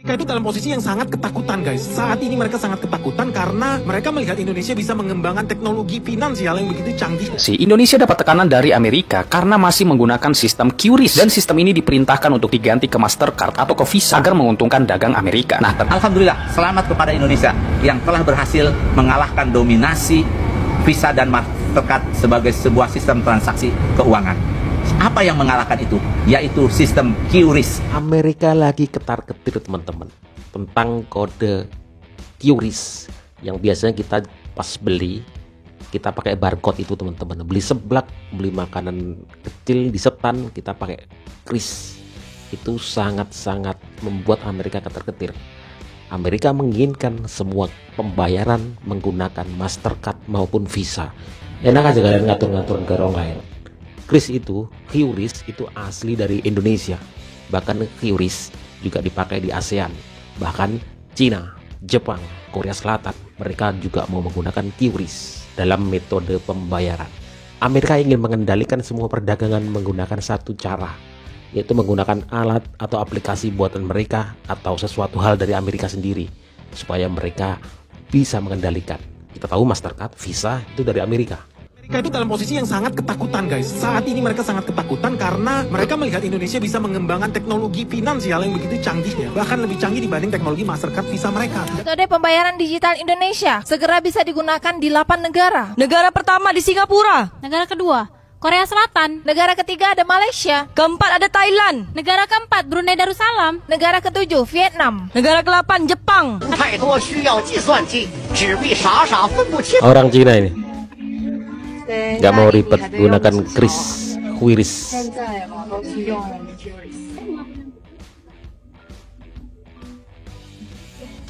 Mereka itu dalam posisi yang sangat ketakutan, guys. Saat ini mereka sangat ketakutan karena mereka melihat Indonesia bisa mengembangkan teknologi finansial yang begitu canggih. Indonesia dapat tekanan dari Amerika karena masih menggunakan sistem QRIS dan sistem ini diperintahkan untuk diganti ke Mastercard atau ke Visa agar menguntungkan dagang Amerika. Alhamdulillah, selamat kepada Indonesia yang telah berhasil mengalahkan dominasi Visa dan Mastercard sebagai sebuah sistem transaksi keuangan. Apa yang mengalahkan itu? Yaitu sistem QRIS. Amerika lagi ketar-ketir teman-teman tentang kode QRIS yang biasanya kita pas beli kita pakai barcode itu teman-teman, beli seblak, beli makanan kecil di setan kita pakai QRIS. Itu sangat-sangat membuat Amerika ketar-ketir. Amerika menginginkan semua pembayaran menggunakan Mastercard maupun Visa. Enak aja kalian ngatur-ngatur ke orang lain. QRIS itu asli dari Indonesia. Bahkan QRIS juga dipakai di ASEAN. Bahkan Cina, Jepang, Korea Selatan, mereka juga mau menggunakan QRIS dalam metode pembayaran. Amerika ingin mengendalikan semua perdagangan menggunakan satu cara, yaitu menggunakan alat atau aplikasi buatan mereka atau sesuatu hal dari Amerika sendiri, supaya mereka bisa mengendalikan. Kita tahu Mastercard, Visa itu dari Amerika. Mereka itu dalam posisi yang sangat ketakutan, guys. Saat ini mereka sangat ketakutan karena mereka melihat Indonesia bisa mengembangkan teknologi finansial yang begitu canggihnya, bahkan lebih canggih dibanding teknologi Mastercard Visa mereka. Metode pembayaran digital Indonesia segera bisa digunakan di 8 negara. Negara pertama di Singapura. Negara kedua, Korea Selatan. Negara ketiga ada Malaysia. Keempat ada Thailand. Negara keempat, Brunei Darussalam. Negara ketujuh, Vietnam. Negara ke-8, Jepang. Orang Cina ini nggak mau ribet gunakan QRIS.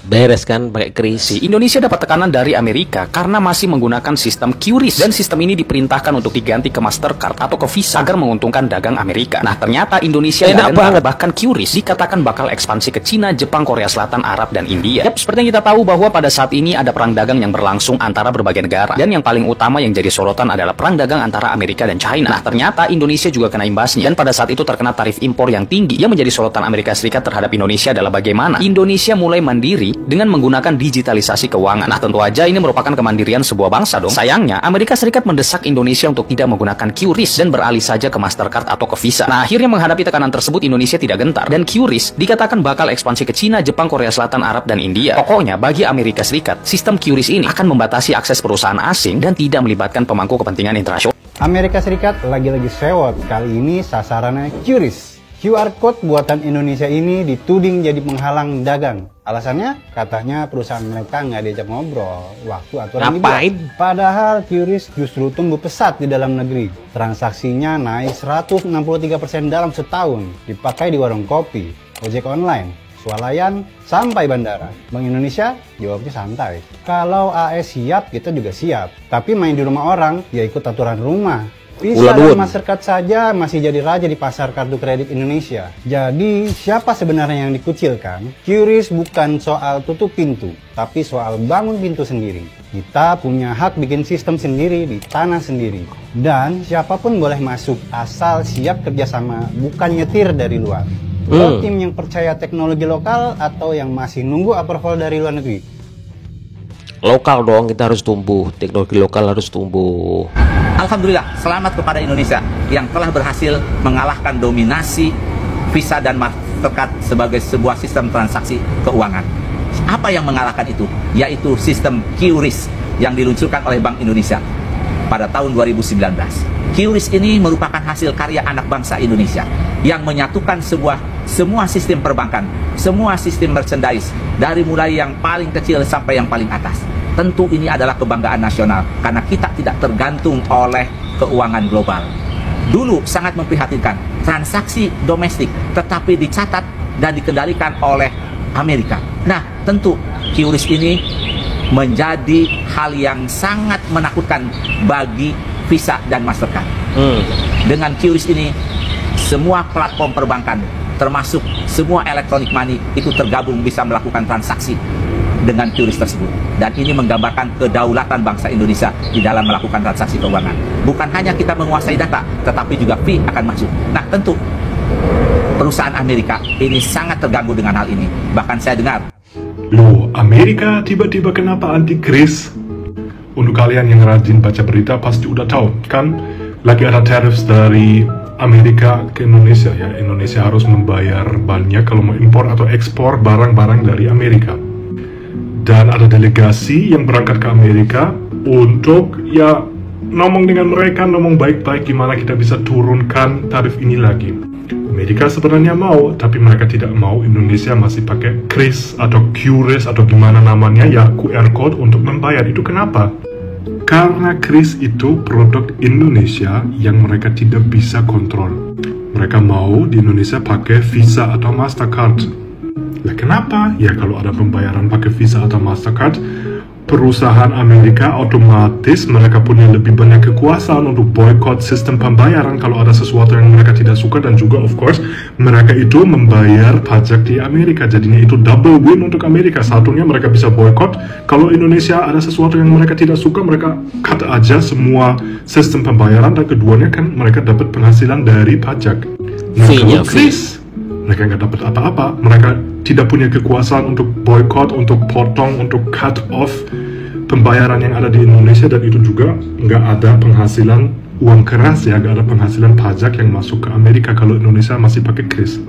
Beres kan pakai QRIS. Indonesia dapat tekanan dari Amerika karena masih menggunakan sistem QRIS dan sistem ini diperintahkan untuk diganti ke Mastercard atau ke Visa agar menguntungkan dagang Amerika. Ternyata Indonesia enak banget. Bahkan QRIS dikatakan bakal ekspansi ke Cina, Jepang, Korea Selatan, Arab, dan India. Seperti yang kita tahu bahwa pada saat ini ada perang dagang yang berlangsung antara berbagai negara, dan yang paling utama yang jadi sorotan adalah perang dagang antara Amerika dan China. Ternyata Indonesia juga kena imbasnya, dan pada saat itu terkena tarif impor yang tinggi. Yang menjadi sorotan Amerika Serikat terhadap Indonesia adalah bagaimana Indonesia mulai mandiri dengan menggunakan digitalisasi keuangan. Tentu aja ini merupakan kemandirian sebuah bangsa dong. Sayangnya, Amerika Serikat mendesak Indonesia untuk tidak menggunakan QRIS dan beralih saja ke Mastercard atau ke Visa. Akhirnya menghadapi tekanan tersebut Indonesia tidak gentar, dan QRIS dikatakan bakal ekspansi ke Cina, Jepang, Korea Selatan, Arab, dan India. Pokoknya bagi Amerika Serikat, sistem QRIS ini akan membatasi akses perusahaan asing dan tidak melibatkan pemangku kepentingan internasional. Amerika Serikat lagi-lagi sewot, kali ini sasarannya QRIS. QR Code buatan Indonesia ini dituding jadi penghalang dagang. Alasannya, katanya perusahaan mereka nggak diajak ngobrol waktu aturan dibuat. Padahal QRIS justru tumbuh pesat di dalam negeri. Transaksinya naik 163% dalam setahun. Dipakai di warung kopi, ojek online, swalayan, sampai bandara. Bank Indonesia jawabnya santai. Kalau AS siap, kita juga siap. Tapi main di rumah orang, ya ikut aturan rumah. Visa dan Mastercard saja masih jadi raja di pasar kartu kredit Indonesia. Jadi, siapa sebenarnya yang dikucilkan? QRIS bukan soal tutup pintu, tapi soal bangun pintu sendiri. Kita punya hak bikin sistem sendiri di tanah sendiri. Dan siapapun boleh masuk, asal siap kerjasama, bukan nyetir dari luar. Lo tim yang percaya teknologi lokal atau yang masih nunggu approval dari luar negeri? Lokal dong, kita harus tumbuh. Teknologi lokal harus tumbuh. Alhamdulillah, selamat kepada Indonesia yang telah berhasil mengalahkan dominasi Visa dan Mastercard sebagai sebuah sistem transaksi keuangan. Apa yang mengalahkan itu? Yaitu sistem QRIS yang diluncurkan oleh Bank Indonesia pada tahun 2019. QRIS ini merupakan hasil karya anak bangsa Indonesia yang menyatukan semua sistem perbankan, semua sistem merchandise, dari mulai yang paling kecil sampai yang paling atas. Tentu ini adalah kebanggaan nasional karena kita tidak tergantung oleh keuangan global. Dulu sangat memprihatinkan, transaksi domestik tetapi dicatat dan dikendalikan oleh Amerika. Tentu QRIS ini menjadi hal yang sangat menakutkan bagi Visa dan Mastercard. Dengan QRIS ini, semua platform perbankan, termasuk semua electronic money, itu tergabung bisa melakukan transaksi dengan QRIS tersebut. Dan ini menggambarkan kedaulatan bangsa Indonesia di dalam melakukan transaksi keuangan. Bukan hanya kita menguasai data, tetapi juga fee akan masuk. Tentu perusahaan Amerika ini sangat terganggu dengan hal ini. Bahkan saya dengar, loh, Amerika tiba-tiba kenapa anti-kris? Untuk kalian yang rajin baca berita pasti udah tahu, kan? Lagi ada tarif dari Amerika ke Indonesia ya. Indonesia harus membayar banyak kalau mau impor atau ekspor barang-barang dari Amerika. Dan ada delegasi yang berangkat ke Amerika untuk ya ngomong dengan mereka, ngomong baik-baik gimana kita bisa turunkan tarif ini lagi. Amerika sebenarnya mau, tapi mereka tidak mau Indonesia masih pakai kris atau QRIS atau gimana namanya ya, QR code untuk membayar. Itu kenapa? Karena kris itu produk Indonesia yang mereka tidak bisa kontrol. Mereka mau di Indonesia pakai Visa atau Mastercard. Lah kenapa? Ya kalau ada pembayaran pakai Visa atau Mastercard, perusahaan Amerika otomatis mereka punya lebih banyak kekuasaan untuk boykot sistem pembayaran kalau ada sesuatu yang mereka tidak suka, dan juga of course mereka itu membayar pajak di Amerika. Jadinya itu double win untuk Amerika. Satunya mereka bisa boykot, kalau Indonesia ada sesuatu yang mereka tidak suka mereka cut aja semua sistem pembayaran, dan keduanya kan mereka dapat penghasilan dari pajak. Nah kalau kris mereka nggak dapat apa-apa, mereka tidak punya kekuasaan untuk boykot, untuk potong, untuk cut off pembayaran yang ada di Indonesia, dan itu juga nggak ada penghasilan uang keras ya, nggak ada penghasilan pajak yang masuk ke Amerika kalau Indonesia masih pakai kris.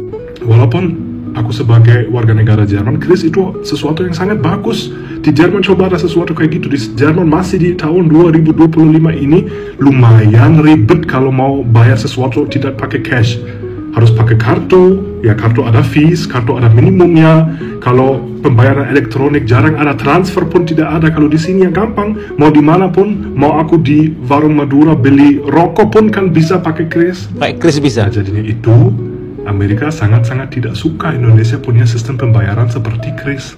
Walaupun aku sebagai warga negara Jerman, kris itu sesuatu yang sangat bagus. Di Jerman coba ada sesuatu kayak gitu. Di Jerman masih di tahun 2025 ini lumayan ribet kalau mau bayar sesuatu tidak pakai cash. Harus pakai kartu, ya kartu ada fees, kartu ada minimumnya. Kalau pembayaran elektronik jarang ada, transfer pun tidak ada. Kalau di sini ya gampang, mau dimanapun, mau aku di warung Madura beli rokok pun kan bisa pakai kris. Pakai kris bisa. Nah, jadinya itu Amerika sangat-sangat tidak suka Indonesia punya sistem pembayaran seperti kris.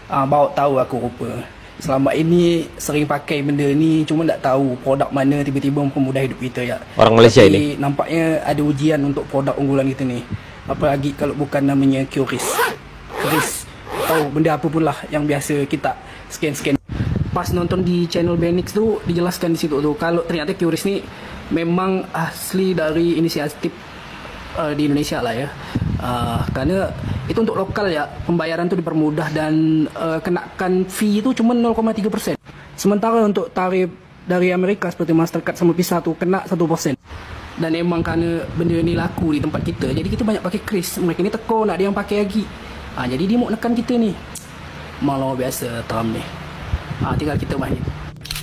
Bawa tahu aku rupa. Selama ini sering pakai benda ni, cuma tak tahu produk mana tiba-tiba mempermudah hidup kita ya. Orang Malaysia tapi ini nampaknya ada ujian untuk produk unggulan kita ni. Apalagi kalau bukan namanya QRIS. QRIS tahu benda apa pun lah yang biasa kita scan-scan. Pas nonton di channel Benix tu dijelaskan di situ tu kalau ternyata QRIS ni memang asli dari inisiatif di Indonesia lah ya. Karena itu untuk lokal ya, pembayaran itu dipermudah dan kenakan fee itu cuma 0,3%. Sementara untuk tarif dari Amerika seperti Mastercard sama Visa tu kena 1%. Dan emang karena benda ni laku di tempat kita, jadi kita banyak pakai kris. Mereka ni teko nak ada yang pakai lagi. Jadi dia mau nekan kita ni. Malah biasa Trump ni. Tinggal kita main.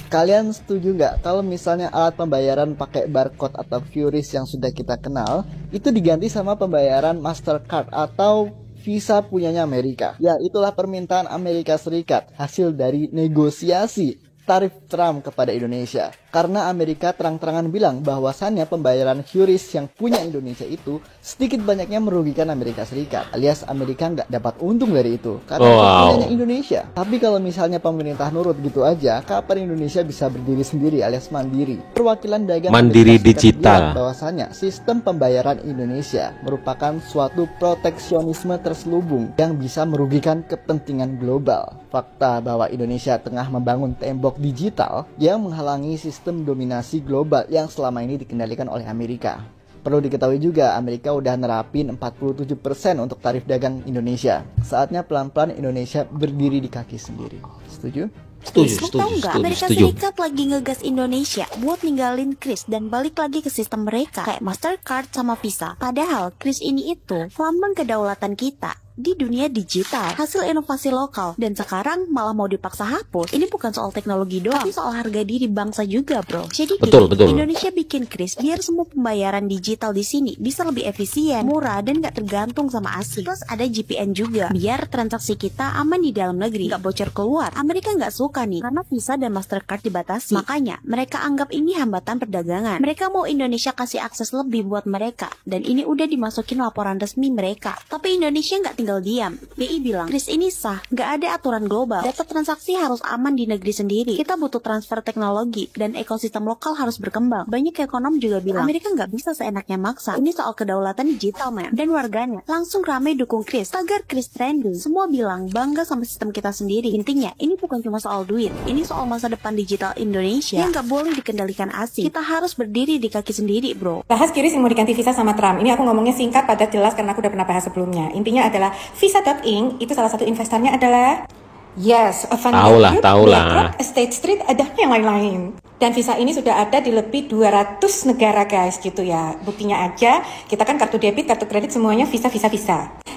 Kalian setuju nggak kalau misalnya alat pembayaran pakai barcode atau QRIS yang sudah kita kenal itu diganti sama pembayaran Mastercard atau Visa punyanya Amerika? Ya, itulah permintaan Amerika Serikat hasil dari negosiasi tarif Trump kepada Indonesia. Karena Amerika terang-terangan bilang bahwasannya pembayaran QRIS yang punya Indonesia itu sedikit banyaknya merugikan Amerika Serikat. Alias Amerika nggak dapat untung dari itu karena itu punyanya Indonesia. Tapi kalau misalnya pemerintah nurut gitu aja, kapan Indonesia bisa berdiri sendiri alias mandiri? Perwakilan dagang mandiri digital bahwasannya sistem pembayaran Indonesia merupakan suatu proteksionisme terselubung yang bisa merugikan kepentingan global. Fakta bahwa Indonesia tengah membangun tembok digital yang menghalangi sistem dominasi global yang selama ini dikendalikan oleh Amerika. Perlu diketahui juga, Amerika udah nerapin 47% untuk tarif dagang Indonesia. Saatnya pelan-pelan Indonesia berdiri di kaki sendiri. Setuju? Lo tau nggak Amerika Serikat lagi ngegas Indonesia buat ninggalin kris dan balik lagi ke sistem mereka kayak Mastercard sama Visa. Padahal kris ini itu lambang kedaulatan kita di dunia digital, hasil inovasi lokal, dan sekarang malah mau dipaksa hapus. Ini bukan soal teknologi doang, tapi soal harga diri bangsa juga, bro. Jadi betul. Indonesia bikin kris biar semua pembayaran digital di sini bisa lebih efisien, murah, dan gak tergantung sama asing. Plus ada GPN juga, biar transaksi kita aman di dalam negeri, gak bocor keluar. Amerika gak suka nih, karena Visa dan Mastercard dibatasi. Makanya, mereka anggap ini hambatan perdagangan. Mereka mau Indonesia kasih akses lebih buat mereka, dan ini udah dimasukin laporan resmi mereka. Tapi Indonesia gak tinggal tinggal diam. BI bilang, kris ini sah, nggak ada aturan global. Data transaksi harus aman di negeri sendiri. Kita butuh transfer teknologi, dan ekosistem lokal harus berkembang. Banyak ekonom juga bilang, Amerika nggak bisa seenaknya maksa. Ini soal kedaulatan digital, man. Dan warganya langsung ramai dukung kris. Tagar kris trending. Semua bilang bangga sama sistem kita sendiri. Intinya, ini bukan cuma soal duit. Ini soal masa depan digital Indonesia yang nggak boleh dikendalikan asing. Kita harus berdiri di kaki sendiri, bro. Bahas QRIS yang mau diganti Visa sama Trump. Ini aku ngomongnya singkat, padat, jelas karena aku udah pernah bahas sebelumnya. Intinya adalah Visa.inc itu salah satu investornya adalah Vanguard, BlackRock, State Street, ada yang lain-lain. Dan Visa ini sudah ada di lebih 200 negara guys gitu ya. Buktinya aja, kita kan kartu debit, kartu kredit semuanya Visa.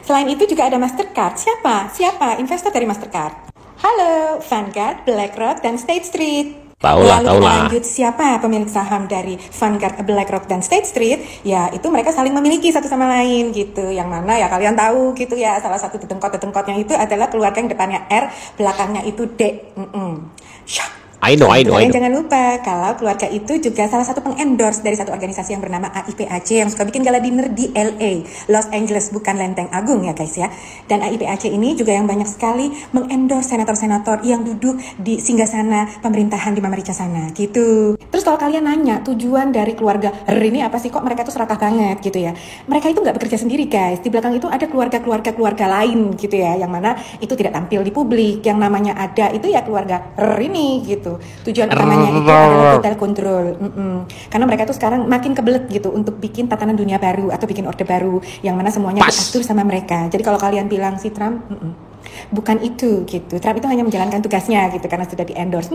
Selain itu juga ada Mastercard. Siapa? Investor dari Mastercard. Halo, Vanguard, BlackRock, dan State Street. Lalu kita lanjut, siapa pemilik saham dari Vanguard, BlackRock, dan State Street? Ya, itu mereka saling memiliki satu sama lain gitu. Yang mana ya kalian tahu gitu ya, salah satu tetengkot-tetengkotnya itu adalah keluarga yang depannya R, belakangnya itu D. I know. Jangan lupa kalau keluarga itu juga salah satu pengendorse dari satu organisasi yang bernama AIPAC yang suka bikin gala dinner di LA, Los Angeles, bukan Lenteng Agung ya guys ya. Dan AIPAC ini juga yang banyak sekali mengendorse senator-senator yang duduk di singgasana pemerintahan di Mama Rica sana gitu. Terus kalau kalian nanya tujuan dari keluarga ini apa sih, kok mereka tuh serakah banget gitu ya. Mereka itu nggak bekerja sendiri guys. Di belakang itu ada keluarga lain gitu ya, yang mana itu tidak tampil di publik. Yang namanya ada itu ya keluarga ini gitu. Tujuan utamanya itu adalah total control. Karena mereka tuh sekarang makin kebelet gitu untuk bikin tatanan dunia baru atau bikin orde baru yang mana semuanya diatur sama mereka. Jadi kalau kalian bilang si Trump bukan itu gitu. Trump itu hanya menjalankan tugasnya gitu karena sudah di-endorse.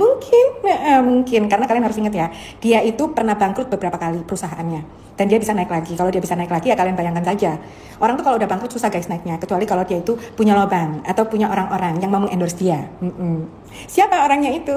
Mungkin karena kalian harus ingat ya, dia itu pernah bangkrut beberapa kali perusahaannya. Dan dia bisa naik lagi. Kalau dia bisa naik lagi ya kalian bayangkan saja. Orang tuh kalau udah bangkrut susah guys naiknya, kecuali kalau dia itu punya lobang atau punya orang-orang yang mau endorse dia. Siapa orangnya itu?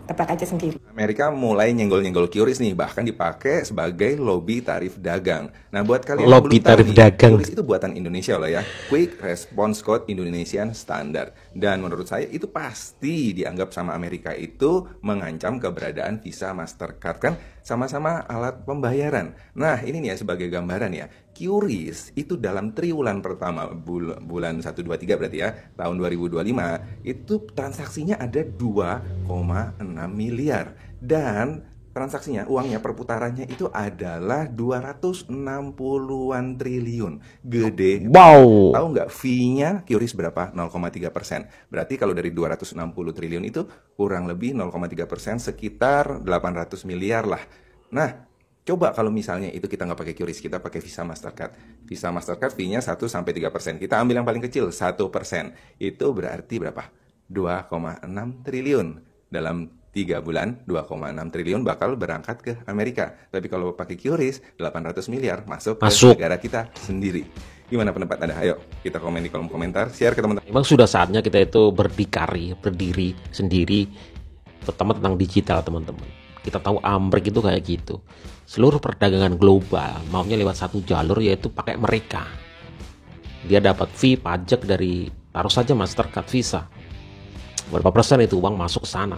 Tebak aja sendiri. Amerika mulai nyenggol-nyenggol QRIS nih, bahkan dipakai sebagai lobby tarif dagang. Nah, buat kalian lobby yang belum tarif tahu dagang. QRIS itu buatan Indonesia loh ya. Quick Response Code Indonesian Standard. Dan menurut saya itu pasti dianggap sama Amerika itu mengancam keberadaan Visa, Mastercard, kan sama-sama alat pembayaran. Nah, ini nih ya sebagai gambaran ya. QRIS itu dalam triwulan pertama bulan 1, 2, 3 berarti ya, tahun 2025 itu transaksinya ada 2,6 miliar dan transaksinya, uangnya, perputarannya itu adalah 260-an triliun. Gede. Wow. Tahu nggak fee-nya QRIS berapa? 0,3%. Berarti kalau dari 260 triliun itu kurang lebih 0,3%, sekitar 800 miliar lah. Nah, coba kalau misalnya itu kita nggak pakai QRIS, kita pakai Visa Mastercard. Visa Mastercard fee-nya 1-3%. Kita ambil yang paling kecil, 1%. Itu berarti berapa? 2,6 triliun. Dalam 3 bulan, 2,6 triliun bakal berangkat ke Amerika. Tapi kalau pakai QRIS, 800 miliar masuk ke negara kita sendiri. Gimana pendapat Anda? Ayo, kita komen di kolom komentar, share ke teman-teman. Memang sudah saatnya kita itu berdiri sendiri, terutama tentang digital teman-teman. Kita tahu Amrik itu kayak gitu. Seluruh perdagangan global maunya lewat satu jalur, yaitu pakai mereka. Dia dapat fee pajak dari, taruh saja Mastercard, Visa. Berapa persen itu uang masuk sana.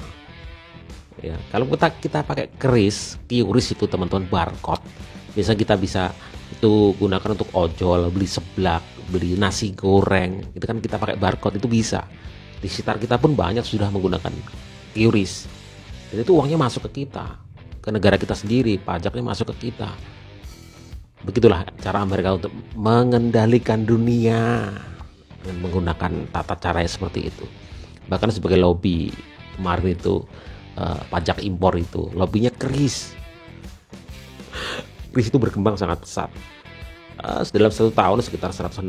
Ya, kalau kita pakai QRIS itu teman-teman, barcode. Biasanya kita bisa itu gunakan untuk ojol, beli seblak, beli nasi goreng. Itu kan kita pakai barcode, itu bisa. Di sekitar kita pun banyak sudah menggunakan QRIS. Jadi itu uangnya masuk ke kita, ke negara kita sendiri, pajaknya masuk ke kita. Begitulah cara Amerika untuk mengendalikan dunia dengan menggunakan tata caranya seperti itu. Bahkan sebagai lobby kemarin itu pajak impor itu, lobbynya QRIS. QRIS itu berkembang sangat pesat. Dalam 1 tahun sekitar 160%.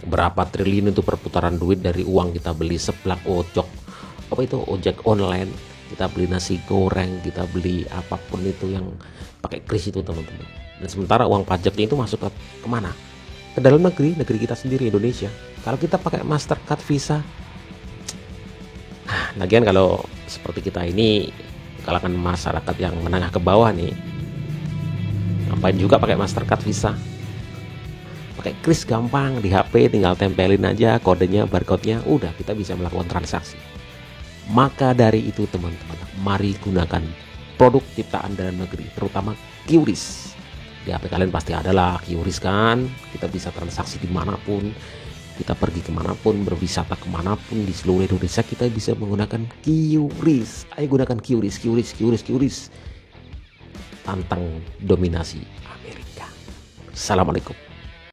Berapa triliun itu perputaran duit dari uang kita beli seblak, ojek online, kita beli nasi goreng, kita beli apapun itu yang pakai QRIS itu teman-teman. Dan sementara uang pajaknya itu masuk ke kemana? Ke dalam negeri kita sendiri, Indonesia. Kalau kita pakai Mastercard, Visa, lagian kalau seperti kita ini kalangan masyarakat yang menengah ke bawah nih, ngapain juga pakai Mastercard, Visa? Pakai QRIS gampang, di HP tinggal tempelin aja kodenya, barcode-nya, udah kita bisa melakukan transaksi. Maka dari itu teman-teman, mari gunakan produk ciptaan dalam negeri, terutama QRIS. Di HP kalian pasti ada lah QRIS kan. Kita bisa transaksi dimanapun, kita pergi kemanapun, berwisata kemanapun di seluruh Indonesia, kita bisa menggunakan QRIS. Ayo gunakan QRIS. Tantang dominasi Amerika. Assalamualaikum.